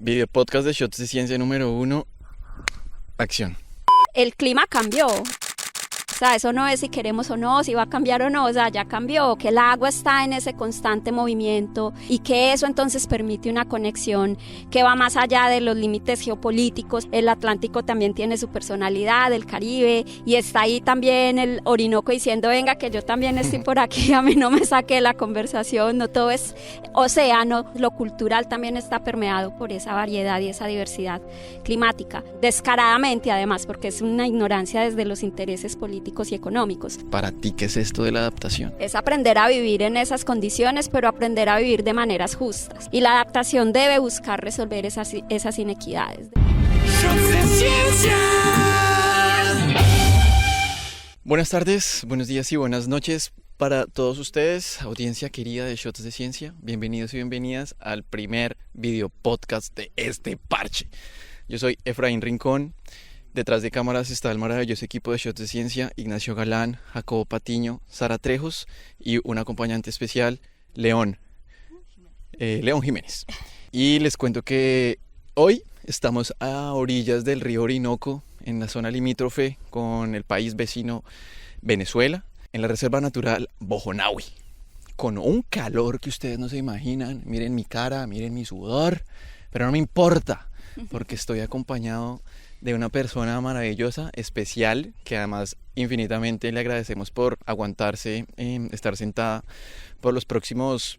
Video podcast de Shots de Ciencia número 1. Acción. El clima cambió. O sea, eso no es si queremos o no, si va a cambiar o no, o sea, ya cambió, que el agua está en ese constante movimiento y que eso entonces permite una conexión que va más allá de los límites geopolíticos. El Atlántico también tiene su personalidad, el Caribe, y está ahí también el Orinoco diciendo, venga, que yo también estoy por aquí, a mí no me saque la conversación, no todo es océano, lo cultural también está permeado por esa variedad y esa diversidad climática, descaradamente además, porque es una ignorancia desde los intereses políticos y económicos. Para ti, ¿qué es esto de la adaptación? Es aprender a vivir en esas condiciones, pero aprender a vivir de maneras justas. Y la adaptación debe buscar resolver esas inequidades. Buenas tardes, buenos días y buenas noches para todos ustedes, audiencia querida de Shots de Ciencia. Bienvenidos y bienvenidas al primer video podcast de este parche. Yo soy Efraín Rincón. Detrás de cámaras está el maravilloso equipo de Shots de Ciencia, Ignacio Galán, Jacobo Patiño, Sara Trejos y un acompañante especial, León Jiménez. Y les cuento que hoy estamos a orillas del río Orinoco, en la zona limítrofe con el país vecino Venezuela, en la Reserva Natural Bojonawi, con un calor que ustedes no se imaginan. Miren mi cara, miren mi sudor, pero no me importa, porque estoy acompañado de una persona maravillosa, especial, que además infinitamente le agradecemos por aguantarse, estar sentada por los próximos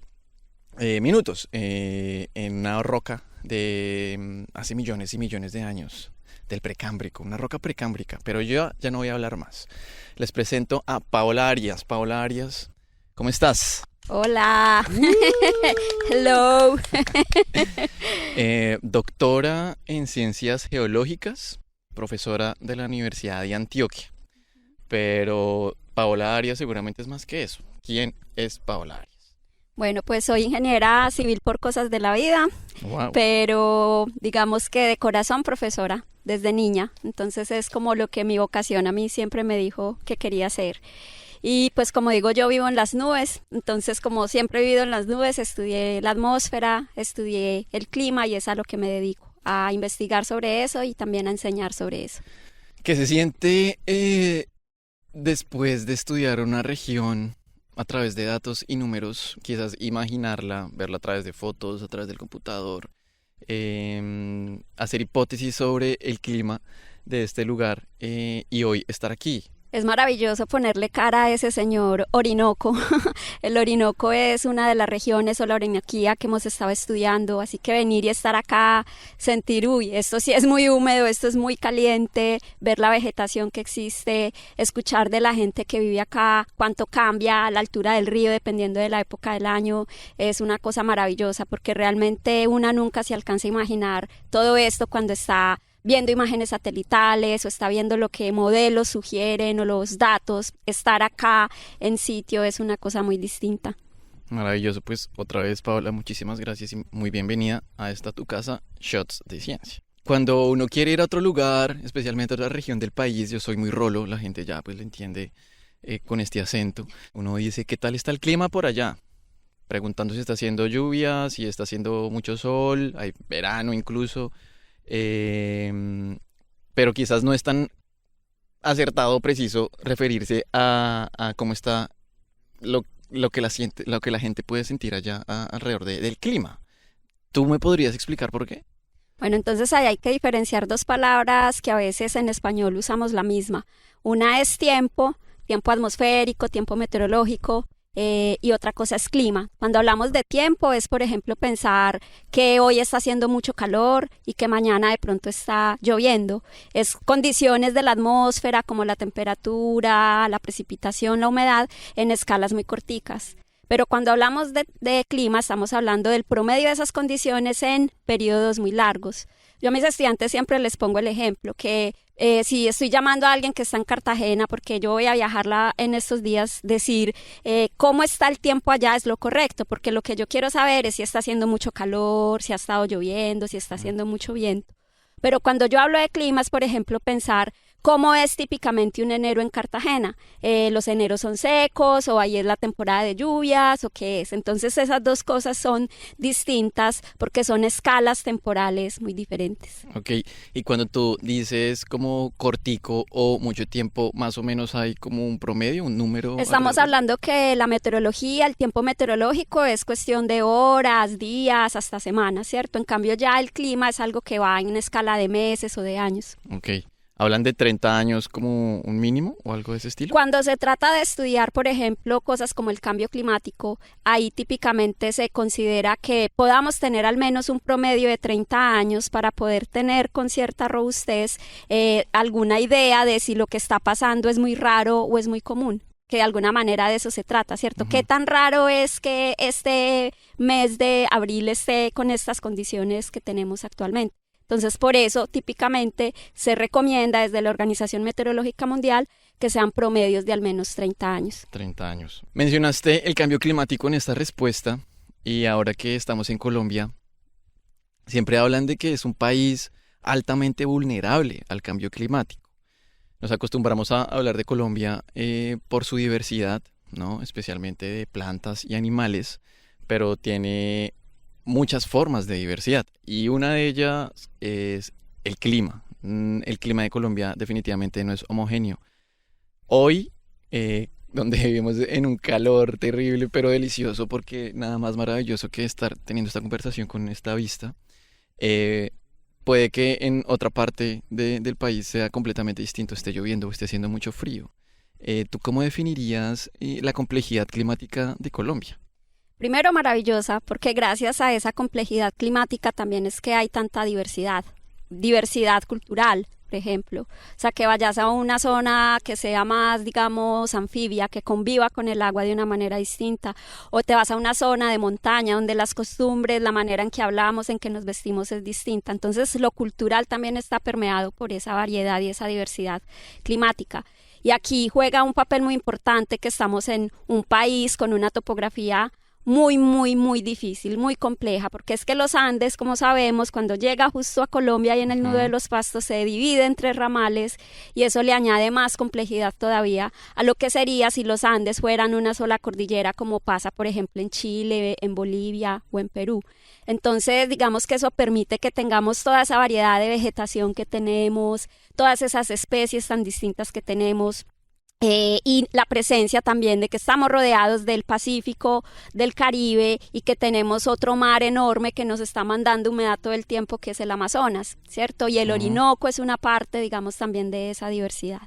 minutos en una roca de hace millones y millones de años, del Precámbrico, una roca precámbrica, pero yo ya no voy a hablar más. Les presento a Paola Arias. Paola Arias, ¿cómo estás? Hola. Hello. Doctora en Ciencias Geológicas, profesora de la Universidad de Antioquia. Pero Paola Arias seguramente es más que eso. ¿Quién es Paola Arias? Bueno, pues soy ingeniera civil por cosas de la vida, Wow. pero digamos que de corazón profesora desde niña. Entonces es como lo que mi vocación a mí siempre me dijo que quería hacer. Y pues como digo, yo vivo en las nubes, entonces como siempre he vivido en las nubes, estudié la atmósfera, estudié el clima y es a lo que me dedico, a investigar sobre eso y también a enseñar sobre eso. ¿Qué se siente después de estudiar una región a través de datos y números? Quizás imaginarla, verla a través de fotos, a través del computador, hacer hipótesis sobre el clima de este lugar y hoy estar aquí. Es maravilloso ponerle cara a ese señor Orinoco. El Orinoco es una de las regiones o la Orinoquía que hemos estado estudiando, así que venir y estar acá, sentir, uy, esto sí es muy húmedo, esto es muy caliente, ver la vegetación que existe, escuchar de la gente que vive acá, cuánto cambia a la altura del río dependiendo de la época del año, es una cosa maravillosa porque realmente una nunca se alcanza a imaginar todo esto cuando está viendo imágenes satelitales o está viendo lo que modelos sugieren o los datos. Estar acá en sitio es una cosa muy distinta. Maravilloso, pues otra vez Paola, muchísimas gracias y muy bienvenida a esta tu casa, Shots de Ciencia. Cuando uno quiere ir a otro lugar, especialmente a otra región del país, yo soy muy rolo, la gente ya pues lo entiende con este acento, uno dice, ¿qué tal está el clima por allá? Preguntando si está haciendo lluvia, si está haciendo mucho sol, hay verano incluso. Pero quizás no es tan acertado o preciso referirse a cómo está lo que la gente puede sentir allá alrededor del clima. ¿Tú me podrías explicar por qué? Bueno, entonces ahí hay que diferenciar dos palabras que a veces en español usamos la misma. Una es tiempo atmosférico, tiempo meteorológico. Y otra cosa es clima. Cuando hablamos de tiempo es, por ejemplo, pensar que hoy está haciendo mucho calor y que mañana de pronto está lloviendo. Es condiciones de la atmósfera como la temperatura, la precipitación, la humedad en escalas muy corticas. Pero cuando hablamos de clima estamos hablando del promedio de esas condiciones en periodos muy largos. Yo a mis estudiantes siempre les pongo el ejemplo que si estoy llamando a alguien que está en Cartagena porque yo voy a viajarla en estos días, decir cómo está el tiempo allá es lo correcto, porque lo que yo quiero saber es si está haciendo mucho calor, si ha estado lloviendo, si está haciendo mucho viento. Pero cuando yo hablo de climas, por ejemplo, pensar ¿Cómo es típicamente un enero en Cartagena? ¿Los eneros son secos o ahí es la temporada de lluvias o qué es? Entonces esas dos cosas son distintas porque son escalas temporales muy diferentes. Ok, y cuando tú dices como cortico o mucho tiempo, más o menos hay como un promedio, un número. Estamos alrededor. hablando que la meteorología, el tiempo meteorológico es cuestión de horas, días, hasta semanas, ¿cierto? En cambio ya el clima es algo que va en una escala de meses o de años. Ok, ¿hablan de 30 años como un mínimo o algo de ese estilo? Cuando se trata de estudiar, por ejemplo, cosas como el cambio climático, ahí típicamente se considera que podamos tener al menos un promedio de 30 años para poder tener con cierta robustez alguna idea de si lo que está pasando es muy raro o es muy común. Que de alguna manera de eso se trata, ¿cierto? ¿Qué tan raro es que este mes de abril esté con estas condiciones que tenemos actualmente? Entonces, por eso, típicamente, se recomienda desde la Organización Meteorológica Mundial que sean promedios de al menos 30 años. 30 años. Mencionaste el cambio climático en esta respuesta y ahora que estamos en Colombia, siempre hablan de que es un país altamente vulnerable al cambio climático. Nos acostumbramos a hablar de Colombia por su diversidad, ¿no? Especialmente de plantas y animales, pero tiene muchas formas de diversidad y una de ellas es el clima. El clima de Colombia definitivamente no es homogéneo. Hoy, donde vivimos en un calor terrible pero delicioso, porque nada más maravilloso que estar teniendo esta conversación con esta vista, puede que en otra parte del país sea completamente distinto, esté lloviendo o esté haciendo mucho frío. ¿Tú cómo definirías la complejidad climática de Colombia? Primero, maravillosa, porque gracias a esa complejidad climática también es que hay tanta diversidad cultural, por ejemplo. O sea, que vayas a una zona que sea más, digamos, anfibia, que conviva con el agua de una manera distinta, o te vas a una zona de montaña donde las costumbres, la manera en que hablamos, en que nos vestimos es distinta. Entonces, lo cultural también está permeado por esa variedad y esa diversidad climática. Y aquí juega un papel muy importante que estamos en un país con una topografía muy, muy, muy difícil, muy compleja, porque es que los Andes, como sabemos, cuando llega justo a Colombia y en el nudo de los Pastos se divide en 3 ramales y eso le añade más complejidad todavía a lo que sería si los Andes fueran una sola cordillera, como pasa, por ejemplo, en Chile, en Bolivia o en Perú. Entonces, digamos que eso permite que tengamos toda esa variedad de vegetación que tenemos, todas esas especies tan distintas que tenemos. Y la presencia también de que estamos rodeados del Pacífico, del Caribe y que tenemos otro mar enorme que nos está mandando humedad todo el tiempo, que es el Amazonas, ¿cierto? Y el Orinoco es una parte, digamos, también de esa diversidad.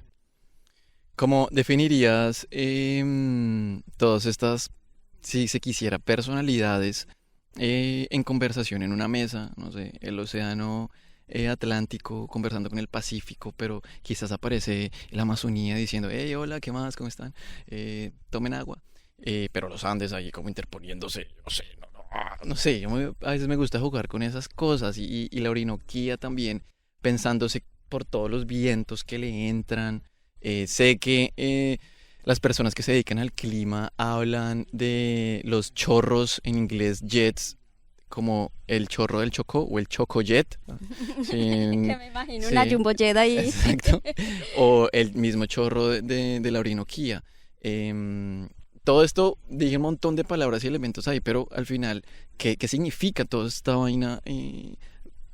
¿Cómo definirías todas estas, si se quisiera, personalidades en conversación en una mesa? No sé, el océano Atlántico conversando con el Pacífico, pero quizás aparece la Amazonía diciendo, hey, hola, ¿qué más? ¿Cómo están? Tomen agua. Pero los Andes ahí como interponiéndose, no sé, a veces me gusta jugar con esas cosas y la Orinoquía también, pensándose por todos los vientos que le entran. Sé que las personas que se dedican al clima hablan de los chorros, en inglés jets, como el chorro del Chocó o el Chocojet. Que me imagino una Jumbo Jet ahí. Exacto. O el mismo chorro de la Orinoquía. Todo esto, dije un montón de palabras y elementos ahí, pero al final, ¿qué significa toda esta vaina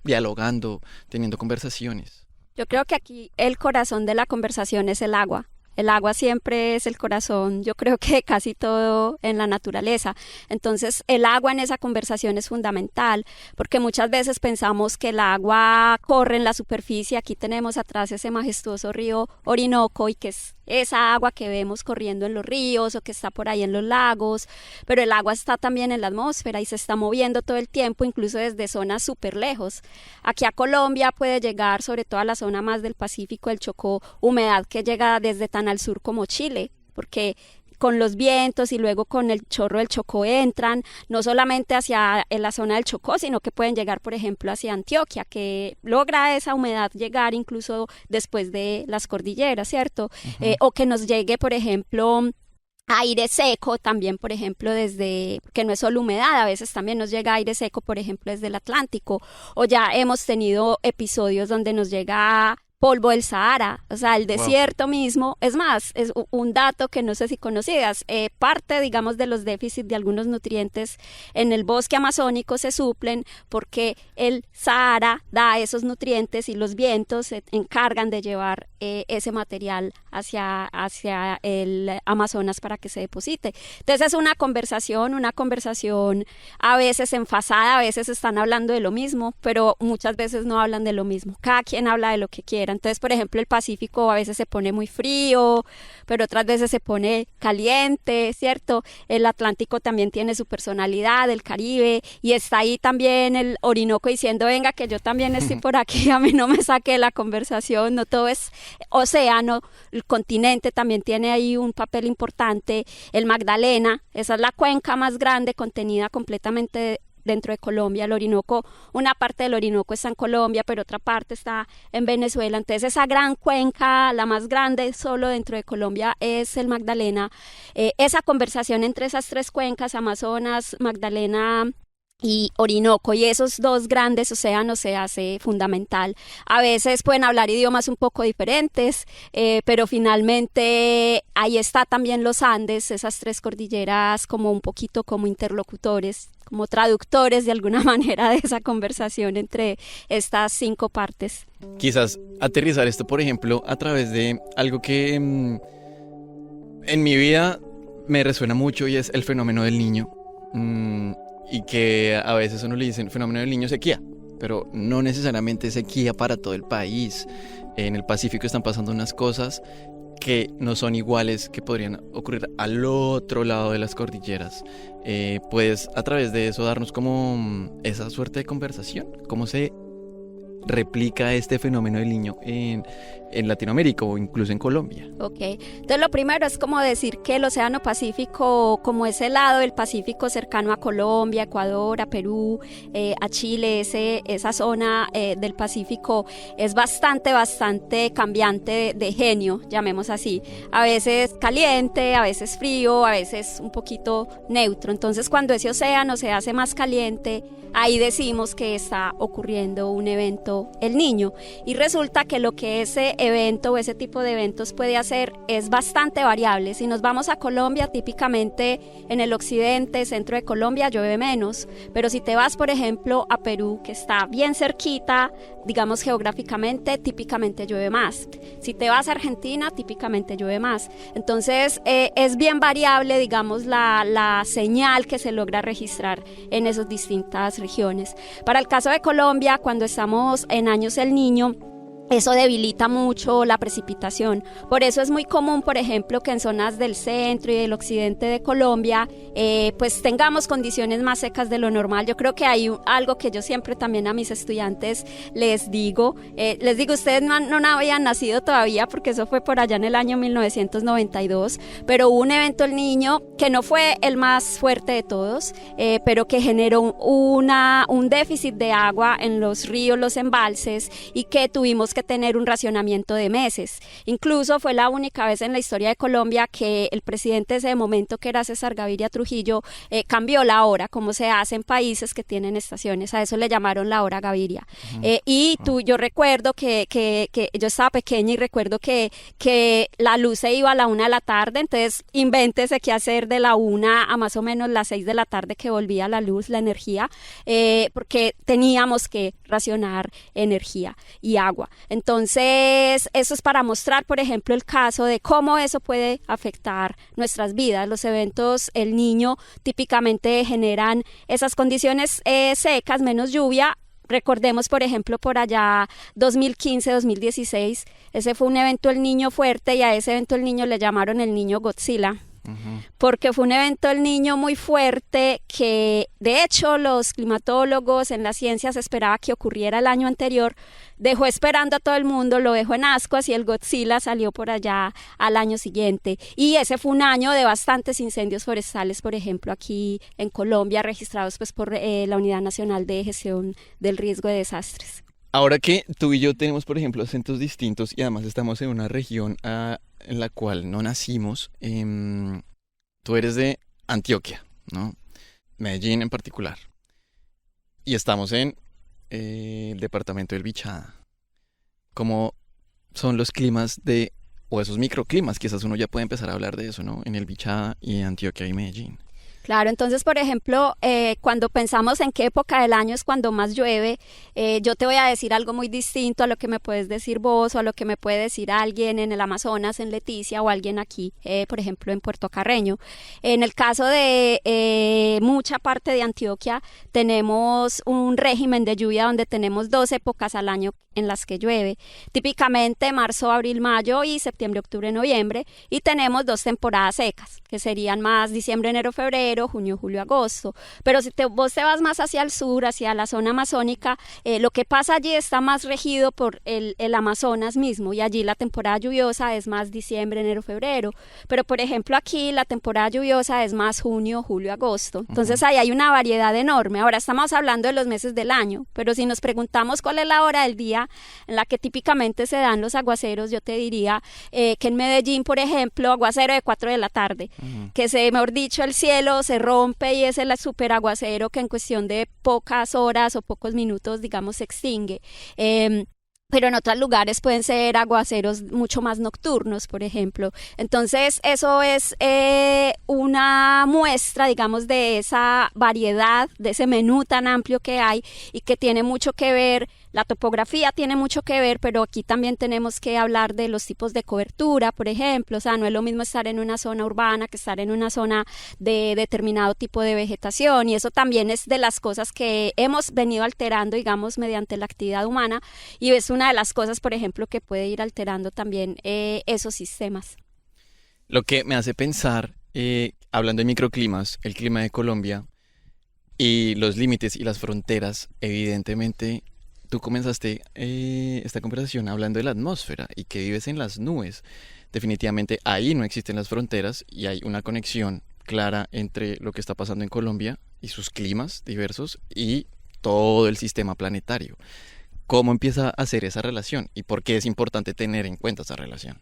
dialogando, teniendo conversaciones? Yo creo que aquí el corazón de la conversación es el agua. El agua siempre es el corazón, yo creo que casi todo en la naturaleza. Entonces, el agua en esa conversación es fundamental, porque muchas veces pensamos que el agua corre en la superficie. Aquí tenemos atrás ese majestuoso río Orinoco y que es esa agua que vemos corriendo en los ríos o que está por ahí en los lagos, pero el agua está también en la atmósfera y se está moviendo todo el tiempo, incluso desde zonas súper lejos. Aquí a Colombia puede llegar, sobre todo a la zona más del Pacífico, el Chocó, humedad que llega desde tan al sur como Chile, porque con los vientos y luego con el chorro del Chocó entran, no solamente hacia la zona del Chocó, sino que pueden llegar, por ejemplo, hacia Antioquia, que logra esa humedad llegar incluso después de las cordilleras, ¿cierto? O que nos llegue, por ejemplo, aire seco también, por ejemplo, desde, que no es solo humedad, a veces también nos llega aire seco, por ejemplo, desde el Atlántico, o ya hemos tenido episodios donde nos llega polvo del Sahara, o sea, el Wow. desierto mismo. Es más, es un dato que no sé si conocías, parte, digamos, de los déficits de algunos nutrientes en el bosque amazónico se suplen porque el Sahara da esos nutrientes y los vientos se encargan de llevar ese material hacia el Amazonas para que se deposite. Entonces es una conversación a veces enfasada, a veces están hablando de lo mismo, pero muchas veces no hablan de lo mismo. Cada quien habla de lo que quiera. Entonces, por ejemplo, el Pacífico a veces se pone muy frío, pero otras veces se pone caliente, ¿cierto? El Atlántico también tiene su personalidad, el Caribe, y está ahí también el Orinoco diciendo, venga, que yo también estoy por aquí, a mí no me saque de la conversación, no todo es océano, el continente también tiene ahí un papel importante, el Magdalena, esa es la cuenca más grande contenida completamente dentro de Colombia. El Orinoco, una parte del Orinoco está en Colombia, pero otra parte está en Venezuela. Entonces esa gran cuenca, la más grande solo dentro de Colombia, es el Magdalena. Esa conversación entre esas tres cuencas, Amazonas, Magdalena y Orinoco, y esos dos grandes océanos se hace fundamental. A veces pueden hablar idiomas un poco diferentes, pero finalmente ahí está también los Andes, esas tres cordilleras como un poquito como interlocutores, como traductores de alguna manera de esa conversación entre estas 5 partes. Quizás aterrizar esto, por ejemplo, a través de algo que en mi vida me resuena mucho y es el fenómeno del niño. Y que a veces uno le dice el fenómeno del niño sequía, pero no necesariamente sequía para todo el país. En el Pacífico están pasando unas cosas que no son iguales, que podrían ocurrir al otro lado de las cordilleras. ¿Puedes a través de eso darnos como esa suerte de conversación? ¿Cómo se replica este fenómeno del niño en Latinoamérica o incluso en Colombia? Ok, entonces lo primero es como decir que el Océano Pacífico, como ese lado del Pacífico cercano a Colombia, Ecuador, a Perú, a Chile, esa zona del Pacífico es bastante cambiante de genio, llamemos así. A veces caliente, a veces frío, a veces un poquito neutro. Entonces cuando ese océano se hace más caliente, ahí decimos que está ocurriendo un evento El Niño, y resulta que lo que ese evento o ese tipo de eventos puede hacer es bastante variable. Si nos vamos a Colombia, típicamente en el occidente, centro de Colombia llueve menos, pero si te vas, por ejemplo, a Perú, que está bien cerquita, digamos geográficamente, típicamente llueve más. Si te vas a Argentina, típicamente llueve más. Entonces es bien variable, digamos, la señal que se logra registrar en esas distintas regiones. Para el caso de Colombia, cuando estamos en años El Niño, eso debilita mucho la precipitación. Por eso es muy común, por ejemplo, que en zonas del centro y del occidente de Colombia, pues tengamos condiciones más secas de lo normal. Yo creo que hay algo que yo siempre también a mis estudiantes les digo, ustedes no habían nacido todavía porque eso fue por allá en el año 1992, pero hubo un evento El Niño que no fue el más fuerte de todos, pero que generó un déficit de agua en los ríos, los embalses, y que tuvimos que tener un racionamiento de meses. Incluso fue la única vez en la historia de Colombia que el presidente de ese momento, que era César Gaviria Trujillo, cambió la hora, como se hace en países que tienen estaciones. A eso le llamaron la hora Gaviria. Yo recuerdo que yo estaba pequeña y recuerdo que la luz se iba a la 1 de la tarde, entonces invéntese qué hacer de la 1 a más o menos las 6 de la tarde que volvía la luz, la energía, porque teníamos que racionar energía y agua. Entonces, eso es para mostrar, por ejemplo, el caso de cómo eso puede afectar nuestras vidas. Los eventos El Niño típicamente generan esas condiciones secas, menos lluvia. Recordemos, por ejemplo, por allá 2015, 2016, ese fue un evento El Niño fuerte, y a ese evento El Niño le llamaron El Niño Godzilla. Porque fue un evento El Niño muy fuerte que, de hecho, los climatólogos en las ciencias esperaba que ocurriera el año anterior, dejó esperando a todo el mundo, lo dejó en ascuas, y el Godzilla salió por allá al año siguiente. Y ese fue un año de bastantes incendios forestales, por ejemplo, aquí en Colombia, registrados pues por la Unidad Nacional de Gestión del Riesgo de Desastres. Ahora que tú y yo tenemos, por ejemplo, acentos distintos y además estamos en una región en la cual no nacimos, tú eres de Antioquia, ¿no? Medellín en particular. Y estamos en el departamento del Bichada. ¿Cómo son los climas o esos microclimas? Quizás uno ya puede empezar a hablar de eso, ¿no? En el Bichada y Antioquia y Medellín. Claro, entonces, por ejemplo, cuando pensamos en qué época del año es cuando más llueve, yo te voy a decir algo muy distinto a lo que me puedes decir vos o a lo que me puede decir alguien en el Amazonas, en Leticia, o alguien aquí, por ejemplo, en Puerto Carreño. En el caso de mucha parte de Antioquia, tenemos un régimen de lluvia donde tenemos 2 épocas al año en las que llueve, típicamente marzo, abril, mayo y septiembre, octubre, noviembre, y tenemos 2 temporadas secas, que serían más diciembre, enero, febrero, junio, julio, agosto. Pero si vos te vas más hacia el sur, hacia la zona amazónica, lo que pasa allí está más regido por el Amazonas mismo, y allí la temporada lluviosa es más diciembre, enero, febrero. Pero por ejemplo aquí la temporada lluviosa es más junio, julio, agosto. Entonces ahí hay una variedad enorme. Ahora estamos hablando de los meses del año, pero si nos preguntamos cuál es la hora del día en la que típicamente se dan los aguaceros, yo te diría que en Medellín, por ejemplo, aguacero de 4 de la tarde, que mejor dicho, el cielo se rompe y es el super aguacero que en cuestión de pocas horas o pocos minutos, digamos, se extingue. Pero en otros lugares pueden ser aguaceros mucho más nocturnos, por ejemplo. Entonces, eso es una muestra, digamos, de esa variedad, de ese menú tan amplio que hay y que tiene mucho que ver. La topografía tiene mucho que ver, pero aquí también tenemos que hablar de los tipos de cobertura, por ejemplo. O sea, no es lo mismo estar en una zona urbana que estar en una zona de determinado tipo de vegetación, y eso también es de las cosas que hemos venido alterando, digamos, mediante la actividad humana, y es una de las cosas, por ejemplo, que puede ir alterando también esos sistemas. Lo que me hace pensar, hablando de microclimas, el clima de Colombia y los límites y las fronteras, evidentemente. Tú comenzaste esta conversación hablando de la atmósfera y que vives en las nubes. Definitivamente ahí no existen las fronteras y hay una conexión clara entre lo que está pasando en Colombia y sus climas diversos y todo el sistema planetario. ¿Cómo empieza a hacer esa relación y por qué es importante tener en cuenta esa relación?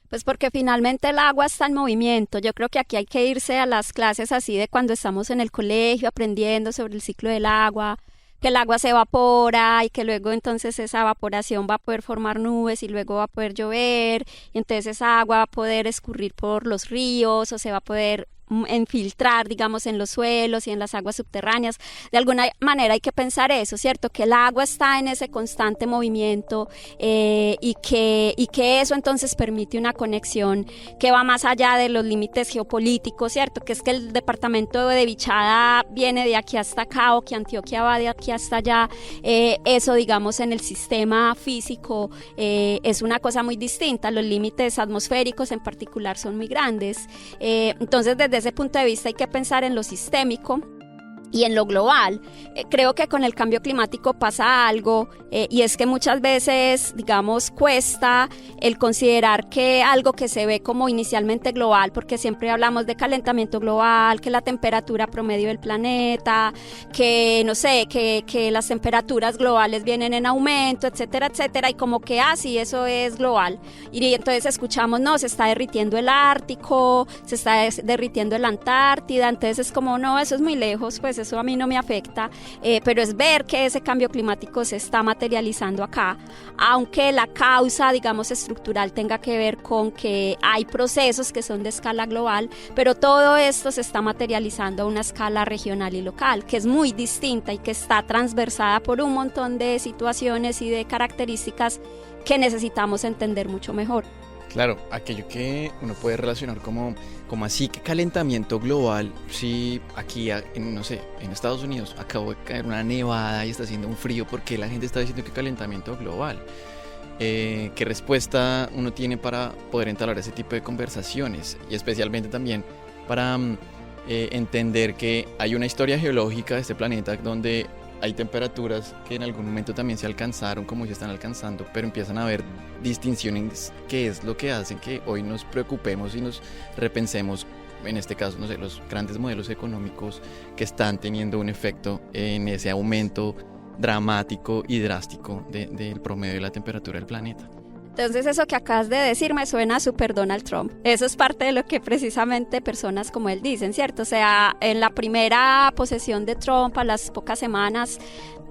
Pues porque finalmente el agua está en movimiento. Yo creo que aquí hay que irse a las clases así de cuando estamos en el colegio aprendiendo sobre el ciclo del agua, que el agua se evapora y que luego entonces esa evaporación va a poder formar nubes y luego va a poder llover, y entonces esa agua va a poder escurrir por los ríos o se va a poder infiltrar, digamos, en los suelos y en las aguas subterráneas. De alguna manera hay que pensar eso, ¿cierto? Que el agua está en ese constante movimiento y que eso entonces permite una conexión que va más allá de los límites geopolíticos, ¿cierto? Que es que el departamento de Bichada viene de aquí hasta acá o que Antioquia va de aquí hasta allá. Eso, digamos, en el sistema físico es una cosa muy distinta. Los límites atmosféricos en particular son muy grandes. Entonces, desde ese punto de vista hay que pensar en lo sistémico y en lo global. Creo que con el cambio climático pasa algo y es que muchas veces, digamos, cuesta el considerar que algo que se ve como inicialmente global, porque siempre hablamos de calentamiento global, que la temperatura promedio del planeta, que no sé, que las temperaturas globales vienen en aumento, etcétera, etcétera, y como que sí, eso es global. Y entonces escuchamos, no, se está derritiendo el Ártico, se está derritiendo la Antártida, entonces es como, no, eso es muy lejos, pues eso a mí no me afecta, pero es ver que ese cambio climático se está materializando acá, aunque la causa, digamos, estructural tenga que ver con que hay procesos que son de escala global, pero todo esto se está materializando a una escala regional y local, que es muy distinta y que está transversada por un montón de situaciones y de características que necesitamos entender mucho mejor. Claro, aquello que uno puede relacionar como así que calentamiento global, si aquí, no sé, en Estados Unidos acabó de caer una nevada y está haciendo un frío, porque la gente está diciendo que calentamiento global. ¿Qué respuesta uno tiene para poder entablar ese tipo de conversaciones? Y especialmente también para entender que hay una historia geológica de este planeta donde hay temperaturas que en algún momento también se alcanzaron, como se están alcanzando, pero empiezan a haber distinciones que es lo que hacen que hoy nos preocupemos y nos repensemos, en este caso, no sé, los grandes modelos económicos que están teniendo un efecto en ese aumento dramático y drástico del promedio de la temperatura del planeta. Entonces eso que acabas de decir me suena a super Donald Trump. Eso es parte de lo que precisamente personas como él dicen, ¿cierto? O sea, en la primera posesión de Trump, a las pocas semanas,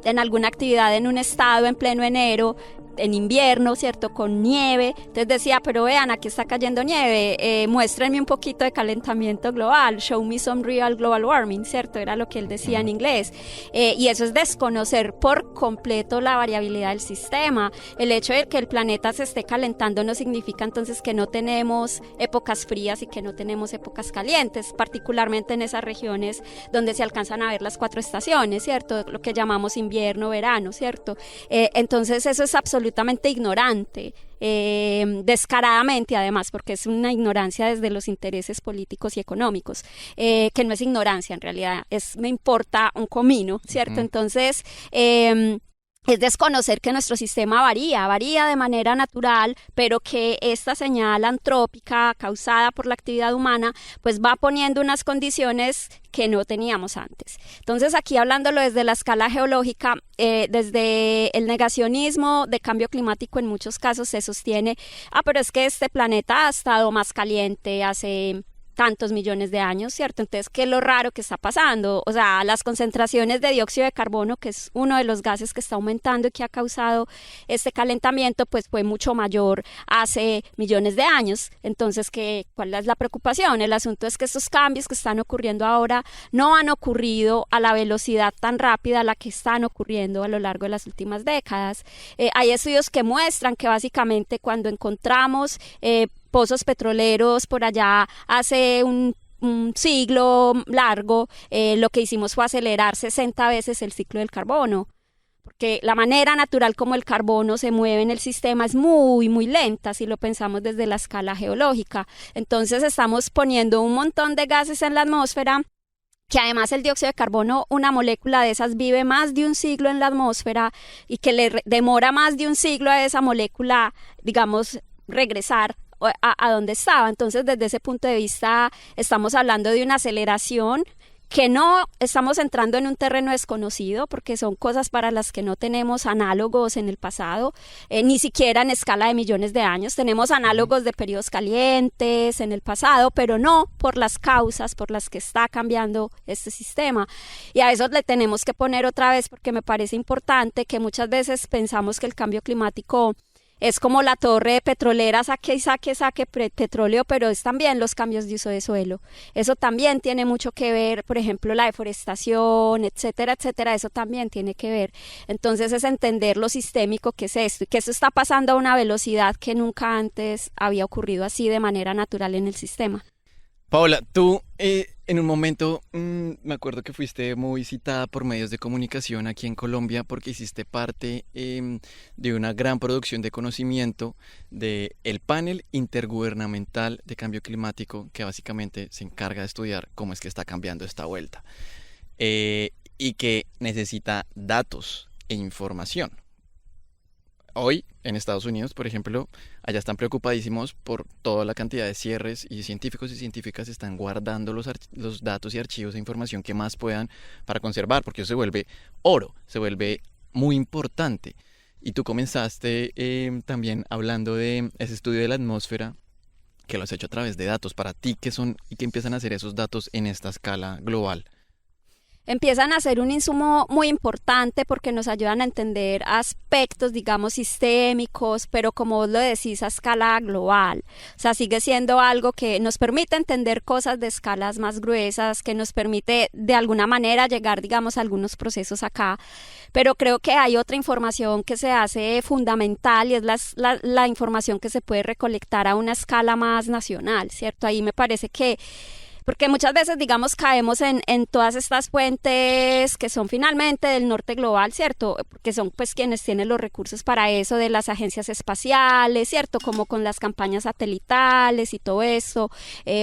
en alguna actividad en un estado en pleno enero, en invierno, ¿cierto? Con nieve. Entonces decía, pero vean, aquí está cayendo nieve, muéstrenme un poquito de calentamiento global, show me some real global warming, ¿cierto? Era lo que él decía en inglés. Y eso es desconocer por completo la variabilidad del sistema. El hecho de que el planeta se esté calentando no significa entonces que no tenemos épocas frías y que no tenemos épocas calientes, particularmente en esas regiones donde se alcanzan a ver las 4 estaciones, ¿cierto? Lo que llamamos invierno, verano, ¿cierto? Entonces eso es absolutamente ignorante, descaradamente además, porque es una ignorancia desde los intereses políticos y económicos, que no es ignorancia en realidad, me importa un comino, ¿cierto? Entonces es desconocer que nuestro sistema varía de manera natural, pero que esta señal antrópica causada por la actividad humana pues va poniendo unas condiciones que no teníamos antes. Entonces aquí hablándolo desde la escala geológica, desde el negacionismo de cambio climático en muchos casos se sostiene, pero es que este planeta ha estado más caliente hace tantos millones de años, ¿cierto? Entonces, ¿qué es lo raro que está pasando? O sea, las concentraciones de dióxido de carbono, que es uno de los gases que está aumentando y que ha causado este calentamiento, pues fue mucho mayor hace millones de años. Entonces, ¿cuál es la preocupación? El asunto es que estos cambios que están ocurriendo ahora no han ocurrido a la velocidad tan rápida a la que están ocurriendo a lo largo de las últimas décadas. Hay estudios que muestran que básicamente cuando encontramos pozos petroleros por allá hace un siglo largo, lo que hicimos fue acelerar 60 veces el ciclo del carbono, porque la manera natural como el carbono se mueve en el sistema es muy, muy lenta si lo pensamos desde la escala geológica. Entonces estamos poniendo un montón de gases en la atmósfera, que además el dióxido de carbono, una molécula de esas vive más de un siglo en la atmósfera y que le demora más de un siglo a esa molécula, digamos, regresar a donde estaba. Entonces, desde ese punto de vista, estamos hablando de una aceleración que no estamos entrando en un terreno desconocido, porque son cosas para las que no tenemos análogos en el pasado, ni siquiera en escala de millones de años. Tenemos análogos de periodos calientes en el pasado, pero no por las causas por las que está cambiando este sistema. Y a eso le tenemos que poner otra vez, porque me parece importante que muchas veces pensamos que el cambio climático es como la torre petrolera, saque petróleo, pero es también los cambios de uso de suelo. Eso también tiene mucho que ver, por ejemplo, la deforestación, etcétera, etcétera, eso también tiene que ver. Entonces es entender lo sistémico que es esto, y que eso está pasando a una velocidad que nunca antes había ocurrido así de manera natural en el sistema. Paola, tú en un momento me acuerdo que fuiste muy citada por medios de comunicación aquí en Colombia porque hiciste parte de una gran producción de conocimiento del Panel Intergubernamental de Cambio Climático, que básicamente se encarga de estudiar cómo es que está cambiando esta vuelta y que necesita datos e información. Hoy, en Estados Unidos, por ejemplo, allá están preocupadísimos por toda la cantidad de cierres y científicos y científicas están guardando los datos y archivos e información que más puedan para conservar, porque eso se vuelve oro, se vuelve muy importante. Y tú comenzaste también hablando de ese estudio de la atmósfera, que lo has hecho a través de datos. Para ti, ¿qué son y qué empiezan a hacer esos datos en esta escala global? Empiezan a ser un insumo muy importante porque nos ayudan a entender aspectos, digamos, sistémicos, pero como vos lo decís, a escala global. O sea, sigue siendo algo que nos permite entender cosas de escalas más gruesas, que nos permite de alguna manera llegar, digamos, a algunos procesos acá. Pero creo que hay otra información que se hace fundamental y es la información que se puede recolectar a una escala más nacional, ¿cierto? Ahí me parece que porque muchas veces, digamos, caemos en todas estas fuentes que son finalmente del norte global, ¿cierto? Que son pues quienes tienen los recursos para eso, de las agencias espaciales, ¿cierto? Como con las campañas satelitales y todo eso,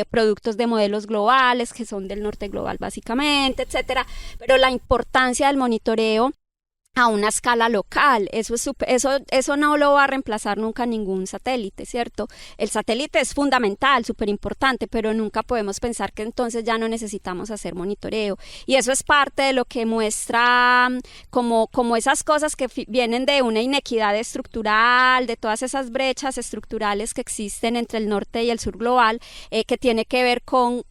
productos de modelos globales que son del norte global básicamente, etcétera. Pero la importancia del monitoreo a una escala local, eso no lo va a reemplazar nunca ningún satélite, ¿cierto? El satélite es fundamental, súper importante, pero nunca podemos pensar que entonces ya no necesitamos hacer monitoreo. Y eso es parte de lo que muestra como esas cosas que vienen de una inequidad estructural, de todas esas brechas estructurales que existen entre el norte y el sur global, que tiene que ver con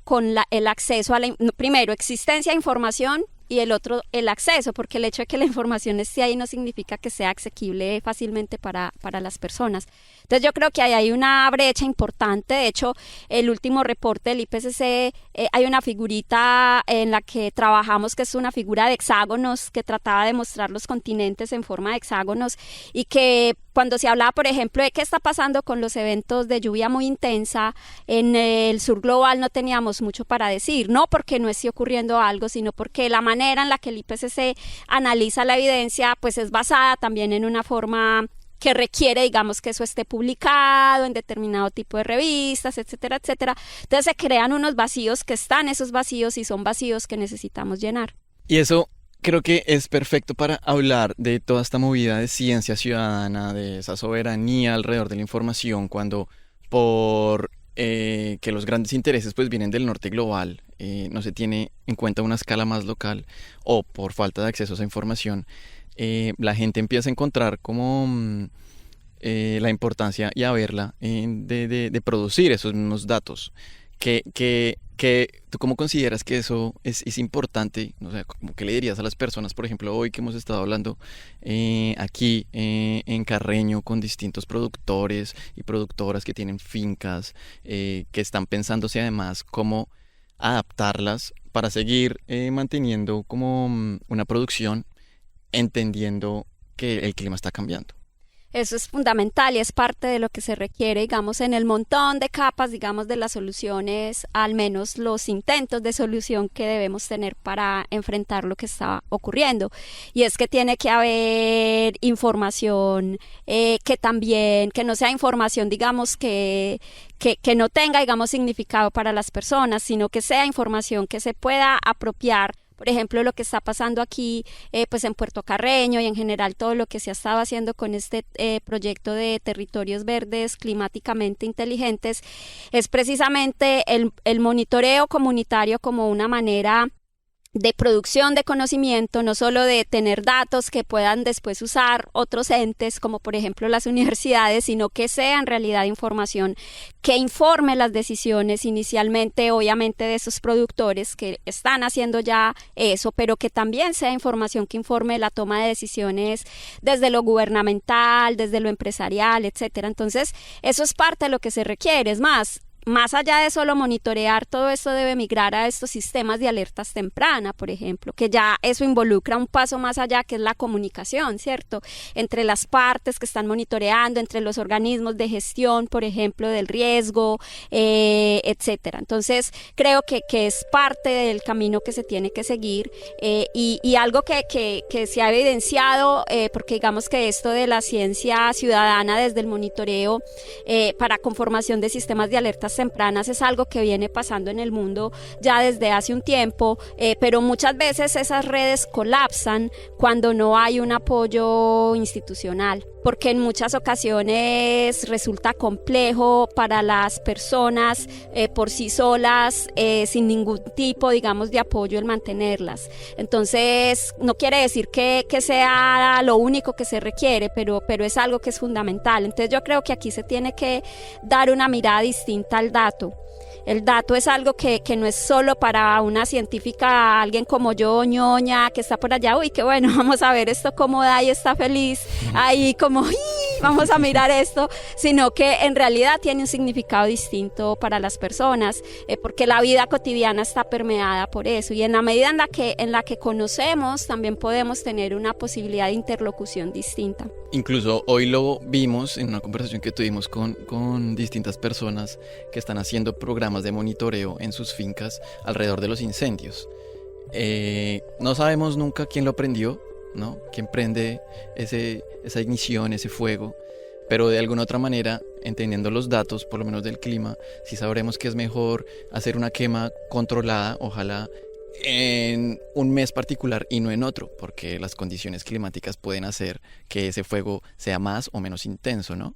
el acceso a primero, existencia de información y el otro el acceso, porque el hecho de que la información esté ahí no significa que sea asequible fácilmente para las personas. Entonces yo creo que ahí hay una brecha importante. De hecho, el último reporte del IPCC, hay una figurita en la que trabajamos que es una figura de hexágonos que trataba de mostrar los continentes en forma de hexágonos, y que cuando se hablaba, por ejemplo, de qué está pasando con los eventos de lluvia muy intensa en el sur global, no teníamos mucho para decir, no porque no esté ocurriendo algo, sino porque la manera en la que el IPCC analiza la evidencia pues es basada también en una forma que requiere, digamos, que eso esté publicado en determinado tipo de revistas, etcétera, etcétera. Entonces se crean unos vacíos que están esos vacíos y son vacíos que necesitamos llenar. Y eso creo que es perfecto para hablar de toda esta movida de ciencia ciudadana, de esa soberanía alrededor de la información, cuando por que los grandes intereses pues vienen del norte global, no se tiene en cuenta una escala más local, o por falta de acceso a esa información, la gente empieza a encontrar como la importancia y a verla de producir esos mismos datos. ¿Tú cómo consideras que eso es importante? O sea, ¿qué le dirías a las personas, por ejemplo, hoy que hemos estado hablando aquí en Carreño con distintos productores y productoras que tienen fincas, que están pensándose además cómo adaptarlas para seguir manteniendo como una producción, entendiendo que el clima está cambiando? Eso es fundamental y es parte de lo que se requiere, digamos, en el montón de capas, digamos, de las soluciones, al menos los intentos de solución que debemos tener para enfrentar lo que está ocurriendo. Y es que tiene que haber información que no sea información, digamos, que no tenga, digamos, significado para las personas, sino que sea información que se pueda apropiar. Por ejemplo, lo que está pasando aquí pues en Puerto Carreño y en general todo lo que se ha estado haciendo con este proyecto de territorios verdes climáticamente inteligentes es precisamente el monitoreo comunitario como una manera de producción de conocimiento, no solo de tener datos que puedan después usar otros entes, como por ejemplo las universidades, sino que sea en realidad información que informe las decisiones inicialmente, obviamente, de esos productores que están haciendo ya eso, pero que también sea información que informe la toma de decisiones desde lo gubernamental, desde lo empresarial, etcétera. Entonces, eso es parte de lo que se requiere. Es más allá de solo monitorear, todo esto debe migrar a estos sistemas de alertas temprana, por ejemplo, que ya eso involucra un paso más allá, que es la comunicación, ¿cierto? Entre las partes que están monitoreando, entre los organismos de gestión, por ejemplo, del riesgo, etcétera. Entonces, creo que es parte del camino que se tiene que seguir y algo que se ha evidenciado, porque digamos que esto de la ciencia ciudadana desde el monitoreo para conformación de sistemas de alertas tempranas es algo que viene pasando en el mundo ya desde hace un tiempo, pero muchas veces esas redes colapsan cuando no hay un apoyo institucional, porque en muchas ocasiones resulta complejo para las personas por sí solas, sin ningún tipo, digamos, de apoyo el mantenerlas. Entonces, no quiere decir que sea lo único que se requiere, pero es algo que es fundamental. Entonces, yo creo que aquí se tiene que dar una mirada distinta al dato. El dato es algo que no es solo para una científica, alguien como yo, ñoña, que está por allá, uy, qué bueno, vamos a ver esto cómo da y está feliz, ahí como, vamos a mirar esto, sino que en realidad tiene un significado distinto para las personas, porque la vida cotidiana está permeada por eso, y en la medida en la que conocemos, también podemos tener una posibilidad de interlocución distinta. Incluso hoy lo vimos en una conversación que tuvimos con distintas personas que están haciendo programas de monitoreo en sus fincas alrededor de los incendios. No sabemos nunca quién lo prendió, ¿no? Quién prende esa ignición, ese fuego, pero de alguna otra manera, entendiendo los datos, por lo menos del clima, sí sabremos que es mejor hacer una quema controlada, ojalá en un mes particular y no en otro, porque las condiciones climáticas pueden hacer que ese fuego sea más o menos intenso, ¿no?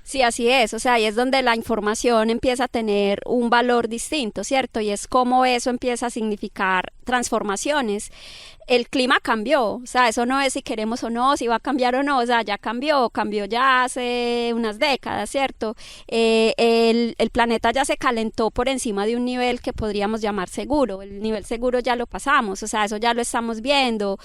Sí, así es, o sea, ahí es donde la información empieza a tener un valor distinto, ¿cierto? Y es cómo eso empieza a significar transformaciones. El clima cambió, o sea, eso no es si queremos o no, si va a cambiar o no, o sea, ya cambió ya hace unas décadas, ¿cierto? El planeta ya se calentó por encima de un nivel que podríamos llamar seguro, el nivel seguro ya lo pasamos, o sea, eso ya lo estamos viendo,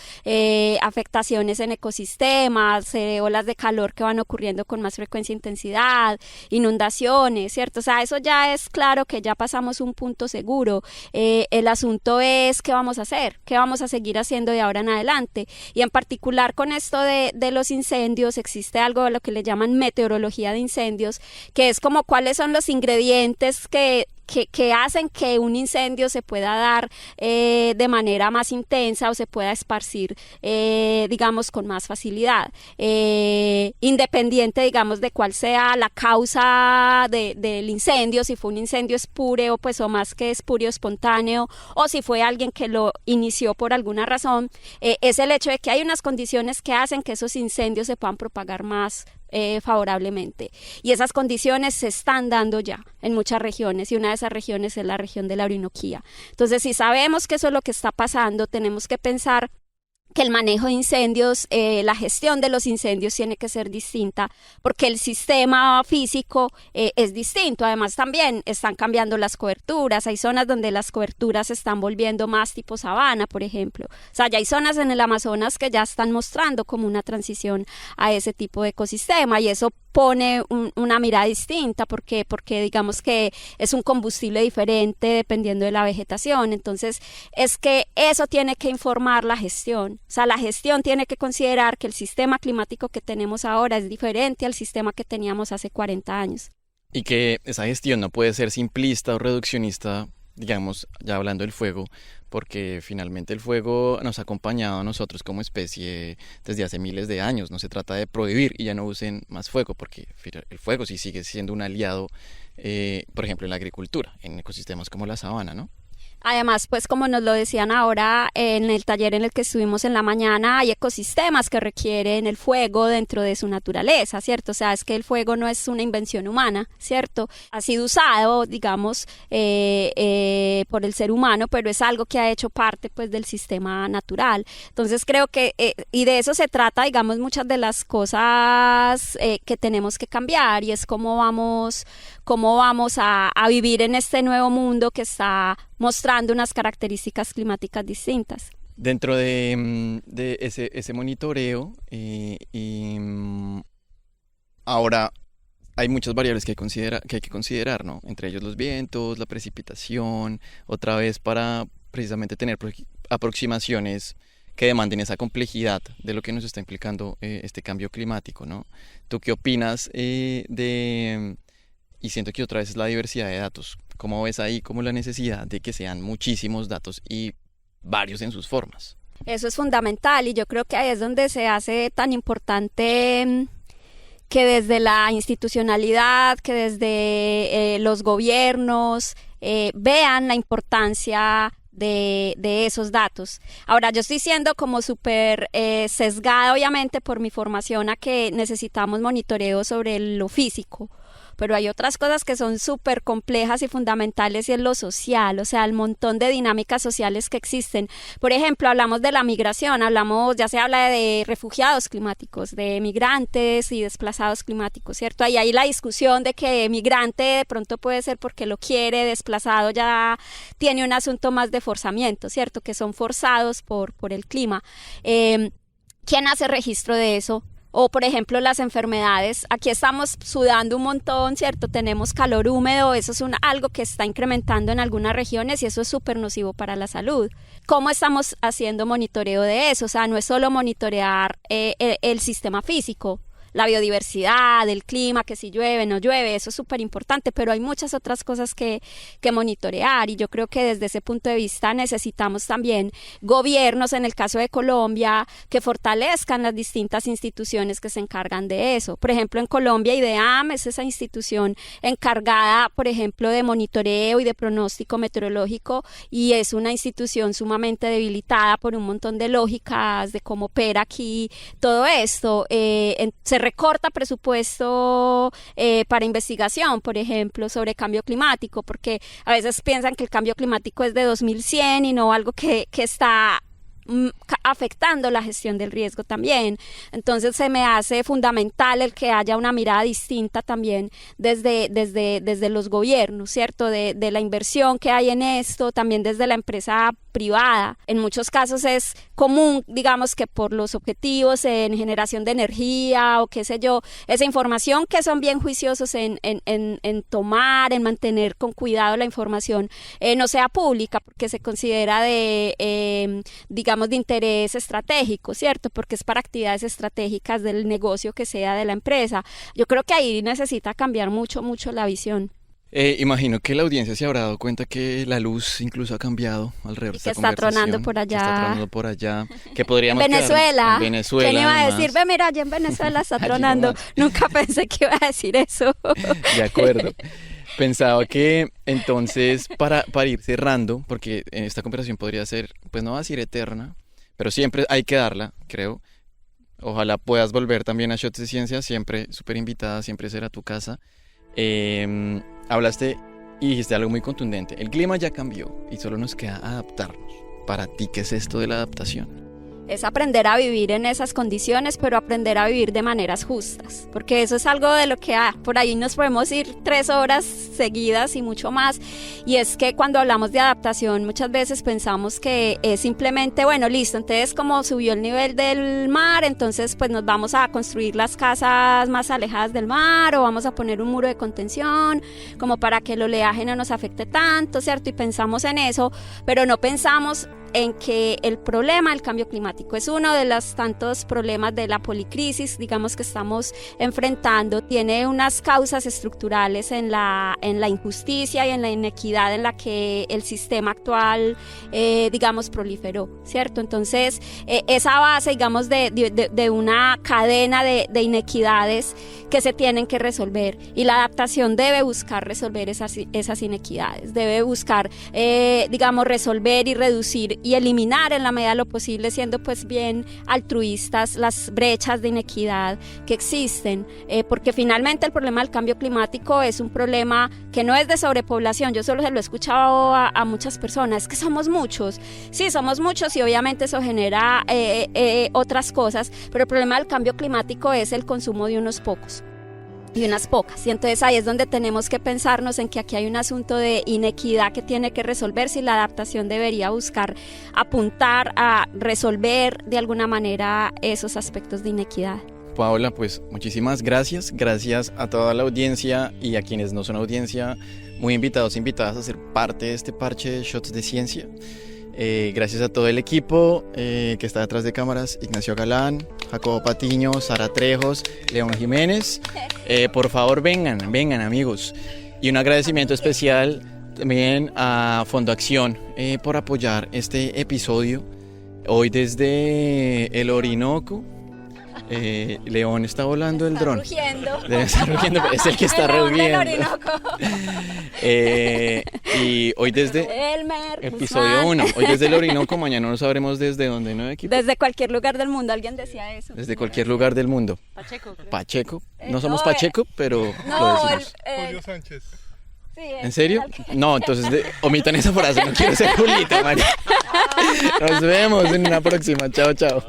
afectaciones en ecosistemas, olas de calor que van ocurriendo con más frecuencia e intensidad, inundaciones, ¿cierto? O sea, eso ya es claro que ya pasamos un punto seguro. El asunto es qué vamos a hacer, qué vamos a seguir haciendo de ahora en adelante, y en particular con esto de los incendios existe algo de lo que le llaman meteorología de incendios, que es como cuáles son los ingredientes que hacen que un incendio se pueda dar de manera más intensa o se pueda esparcir, digamos, con más facilidad, independiente, digamos, de cuál sea la causa del incendio, si fue un incendio espúreo, pues, o más que espúreo, espontáneo, o si fue alguien que lo inició por alguna razón, es el hecho de que hay unas condiciones que hacen que esos incendios se puedan propagar más favorablemente, y esas condiciones se están dando ya en muchas regiones, y una de esas regiones es la región de la Orinoquía. Entonces, si sabemos que eso es lo que está pasando, tenemos que pensar que el manejo de incendios, la gestión de los incendios tiene que ser distinta, porque el sistema físico es distinto. Además, también están cambiando las coberturas. Hay zonas donde las coberturas se están volviendo más tipo sabana, por ejemplo. O sea, ya hay zonas en el Amazonas que ya están mostrando como una transición a ese tipo de ecosistema, y eso pone una mirada distinta, porque digamos que es un combustible diferente dependiendo de la vegetación. Entonces, es que eso tiene que informar la gestión. O sea, la gestión tiene que considerar que el sistema climático que tenemos ahora es diferente al sistema que teníamos hace 40 años. Y que esa gestión no puede ser simplista o reduccionista, digamos, ya hablando del fuego, porque finalmente el fuego nos ha acompañado a nosotros como especie desde hace miles de años. No se trata de prohibir y ya no usen más fuego, porque el fuego sí sigue siendo un aliado, por ejemplo, en la agricultura, en ecosistemas como la sabana, ¿no? Además, pues como nos lo decían ahora en el taller en el que estuvimos en la mañana, hay ecosistemas que requieren el fuego dentro de su naturaleza, ¿cierto? O sea, es que el fuego no es una invención humana, ¿cierto? Ha sido usado, digamos, por el ser humano, pero es algo que ha hecho parte, pues, del sistema natural. Entonces, creo que, y de eso se trata, digamos, muchas de las cosas que tenemos que cambiar, y es cómo vamos a vivir en este nuevo mundo que está mostrando unas características climáticas distintas. Dentro de ese monitoreo, ahora hay muchas variables que hay que considerar, ¿no? Entre ellos los vientos, la precipitación, otra vez para precisamente tener aproximaciones que demanden esa complejidad de lo que nos está implicando este cambio climático, ¿no? ¿Tú qué opinas y siento que otra vez es la diversidad de datos? ¿Cómo ves ahí como la necesidad de que sean muchísimos datos y varios en sus formas? Eso es fundamental, y yo creo que ahí es donde se hace tan importante que desde la institucionalidad, que desde los gobiernos vean la importancia de esos datos. Ahora, yo estoy siendo como súper sesgada, obviamente, por mi formación, a que necesitamos monitoreo sobre lo físico, pero hay otras cosas que son súper complejas y fundamentales, y es lo social, o sea, el montón de dinámicas sociales que existen. Por ejemplo, hablamos de la migración, ya se habla de refugiados climáticos, de migrantes y desplazados climáticos, ¿cierto? Ahí hay la discusión de que migrante de pronto puede ser porque lo quiere, desplazado ya tiene un asunto más de forzamiento, ¿cierto? Que son forzados por el clima. ¿Quién hace registro de eso? O, por ejemplo, las enfermedades. Aquí estamos sudando un montón, ¿cierto? Tenemos calor húmedo, eso es algo que está incrementando en algunas regiones, y eso es súper nocivo para la salud. ¿Cómo estamos haciendo monitoreo de eso? O sea, no es solo monitorear el sistema físico, la biodiversidad, el clima, que si llueve, no llueve, eso es súper importante, pero hay muchas otras cosas que monitorear, y yo creo que desde ese punto de vista necesitamos también gobiernos, en el caso de Colombia, que fortalezcan las distintas instituciones que se encargan de eso. Por ejemplo, en Colombia, IDEAM es esa institución encargada, por ejemplo, de monitoreo y de pronóstico meteorológico, y es una institución sumamente debilitada por un montón de lógicas de cómo opera aquí todo esto. Se se recorta presupuesto para investigación, por ejemplo, sobre cambio climático, porque a veces piensan que el cambio climático es de 2100 y no algo que está afectando la gestión del riesgo también. Entonces se me hace fundamental el que haya una mirada distinta también desde los gobiernos, ¿cierto? De la inversión que hay en esto, también desde la empresa privada. En muchos casos es común, digamos, que por los objetivos en generación de energía o qué sé yo, esa información que son bien juiciosos en tomar, en mantener con cuidado la información, no sea pública porque se considera digamos, de interés estratégico, ¿cierto? Porque es para actividades estratégicas del negocio que sea de la empresa. Yo creo que ahí necesita cambiar mucho la visión. Imagino que la audiencia se habrá dado cuenta que la luz incluso ha cambiado alrededor de esta conversación. Que está tronando por allá. Que está tronando por allá. Que podríamos en Venezuela. En Venezuela. ¿Quién iba a decir? Ve, mira, allá en Venezuela está tronando. Nunca pensé que iba a decir eso. De acuerdo. Pensaba que entonces para ir cerrando, porque en esta conversación podría ser, pues no va a decir eterna, pero siempre hay que darla, creo. Ojalá puedas volver también a Shots de Ciencia, siempre súper invitada, siempre será tu casa. Hablaste y dijiste algo muy contundente. El clima ya cambió y solo nos queda adaptarnos. Para ti, ¿qué es esto de la adaptación? Es aprender a vivir en esas condiciones, pero aprender a vivir de maneras justas, porque eso es algo de lo que por ahí nos podemos ir 3 horas seguidas y mucho más, y es que cuando hablamos de adaptación muchas veces pensamos que es simplemente, bueno, listo, entonces como subió el nivel del mar, entonces pues nos vamos a construir las casas más alejadas del mar, o vamos a poner un muro de contención, como para que el oleaje no nos afecte tanto, ¿cierto? Y pensamos en eso, pero no pensamos en que el problema del cambio climático es uno de los tantos problemas de la policrisis, digamos, que estamos enfrentando. Tiene unas causas estructurales en la injusticia y en la inequidad en la que el sistema actual, digamos, proliferó, ¿cierto? Entonces, esa base, digamos, de una cadena de inequidades que se tienen que resolver, y la adaptación debe buscar resolver esas inequidades, debe buscar, digamos, resolver y reducir y eliminar en la medida de lo posible, siendo pues bien altruistas, las brechas de inequidad que existen, porque finalmente el problema del cambio climático es un problema que no es de sobrepoblación. Yo solo se lo he escuchado a muchas personas, es que somos muchos, sí, somos muchos y obviamente eso genera otras cosas, pero el problema del cambio climático es el consumo de unos pocos y unas pocas, y entonces ahí es donde tenemos que pensarnos en que aquí hay un asunto de inequidad que tiene que resolverse, y la adaptación debería buscar apuntar a resolver de alguna manera esos aspectos de inequidad. Paola, pues muchísimas gracias a toda la audiencia y a quienes no son audiencia, muy invitados e invitadas a ser parte de este parche de Shots de Ciencia. Gracias a todo el equipo que está detrás de cámaras: Ignacio Galán, Jacobo Patiño, Sara Trejos, León Jiménez. Por favor, vengan amigos. Y un agradecimiento especial también a Fondo Acción por apoyar este episodio. Hoy desde el Orinoco. León está volando el dron. Debe estar rugiendo, es el que está rugiendo. Y hoy desde Elmer, episodio 1, hoy desde el Orinoco, mañana no sabremos desde dónde, ¿no, equipo? Desde cualquier lugar del mundo, alguien decía eso. Desde cualquier lugar del mundo. Pacheco. Creo. Pacheco. No somos Pacheco, pero no, lo decimos. Julio Sánchez. Sí, ¿En serio? No, entonces omitan esa frase, no quiero ser Julita, María. Nos vemos en una próxima. Chao, chao.